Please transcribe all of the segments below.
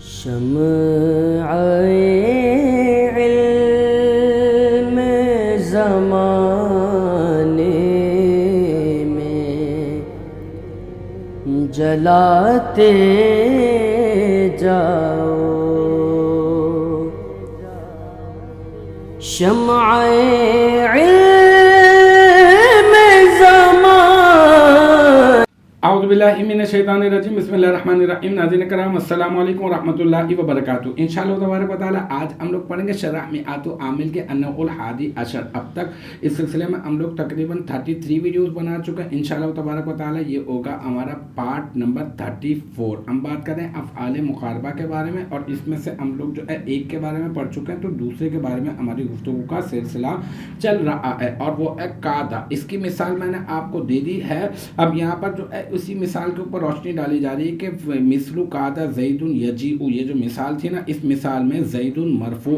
شمع علم زمانے میں جلاتے جاؤ، شمع علم زمان۔ اعوذ باللہ من الشیطان الرجیم، بسم اللہ الرحمن الرحیم۔ ناظرین کرام السلام علیکم ورحمۃ اللہ وبرکاتہ۔ انشاءاللہ تبارک و تعالی آج ہم لوگ پڑھیں گے شرح میعات عامل کے النوع الحادی عشر۔ اب تک اس سلسلے میں ہم لوگ تقریباً 33 ویڈیوز بنا چکے ہیں۔ انشاءاللہ تبارک و تعالی یہ ہوگا ہمارا پارٹ نمبر 34۔ ہم بات کریں افعال مقاربہ کے بارے میں، اور اس میں سے ہم لوگ جو ہے ایک کے بارے میں پڑھ چکے ہیں، تو دوسرے کے بارے میں ہماری گفتگو کا سلسلہ چل رہا ہے، اور وہ ہے قادا۔ اس کی مثال میں نے آپ کو دے دی ہے۔ اب یہاں پر جو ہے اسی مثال کے اوپر روشنی ڈالی جا رہی ہے کہ مثل قادا زید یجیء، یہ جو مثال تھی نا، اس مثال میں زید مرفوع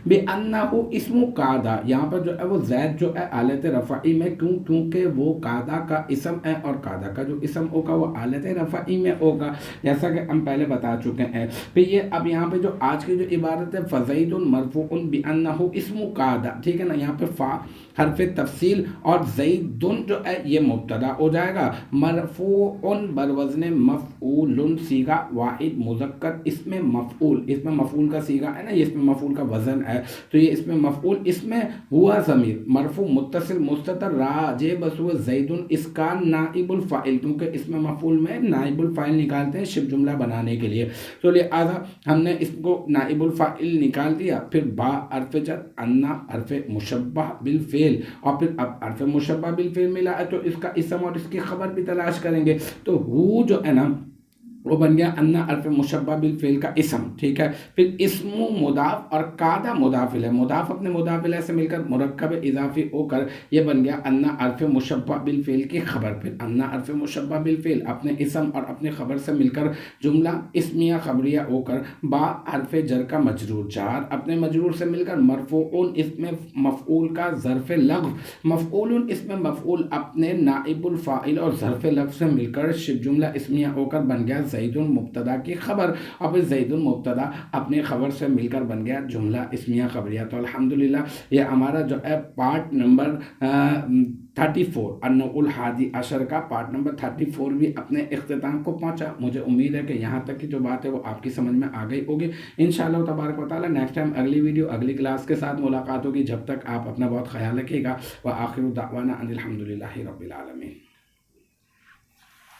بانہ اسم قادا، یہاں پر جو ہے وہ زید جو ہے حالت رفعی میں، کیونکہ وہ قادا کا اسم ہے، اور قادا کا جو اسم ہوگا وہ حالت رفعی میں ہوگا، جیسا کہ ہم پہلے بتا چکے ہیں۔ پھر یہ اب یہاں پہ جو آج کی جو عبارت ہے فزید مرفوع بانہ اسم قادا، ٹھیک ہے نا، یہاں پہ فا حرف تفصیل اور زید جو ہے یہ مبتدا ہو جائے گا، مرفوع بروزن مفعول، صیغہ واحد مذکر، اس میں مفعول، اس میں مفعول کا صیغہ ہے نا، یہ اس میں مفعول کا وزن ہے، تو یہ اس میں مفعول، اس میں ہوا ضمیر مرفوع متصل مستتر راجع بسو زید، اس کا نائب الفاعل، کیونکہ اس میں مفعول میں نائب الفاعل نکالتے ہیں شبہ جملہ بنانے کے لیے، تو لہذا ہم نے اس کو نائب الفاعل نکال دیا۔ پھر با حرف جر، انا حرف مشبہ بالفعل، اور پھر اب حرف مشبہ بالفعل ملا ہے تو اس کا اسم اور اس کی خبر بھی تلاش کریں گے، تو ہو جو ہے نا وہ بن گیا انا حرف مشبہ بالفعل کا اسم، ٹھیک ہے۔ پھر اسم مضاف اور قادا مضاف الیہ، مضاف اپنے مضاف الیہ سے مل کر مرکب اضافی ہو کر یہ بن گیا انا حرف مشبہ بالفعل کی خبر۔ پھر انا حرف مشبہ بالفعل اپنے اسم اور اپنی خبر سے مل کر جملہ اسمیہ خبریہ ہو کر با حرف جر کا مجرور، جار اپنے مجرور سے مل کر مرفوع اس میں مفعول کا ظرف لغو، مفعول اس میں مفعول اپنے نائب الفاعل اور ظرف لغو سے مل کر شبہ جملہ اسمیہ ہو کر بن گیا زید مبتدا کی خبر، اور پھر زید مبتدا اپنی خبر سے مل کر بن گیا جملہ اسمیہ خبریہ۔ تو الحمدللہ یہ ہمارا جو ہے پارٹ نمبر 34 النوع الحادی عشر کا پارٹ نمبر 34 بھی اپنے اختتام کو پہنچا۔ مجھے امید ہے کہ یہاں تک کی جو بات ہے وہ آپ کی سمجھ میں آ گئی ہوگی۔ انشاءاللہ تبارک و تعالی نیکسٹ ٹائم اگلی ویڈیو اگلی کلاس کے ساتھ ملاقات ہوگی۔ جب تک آپ اپنا بہت خیال رکھیے گا، وآخر دعوانا ان الحمدللہ رب العالمین۔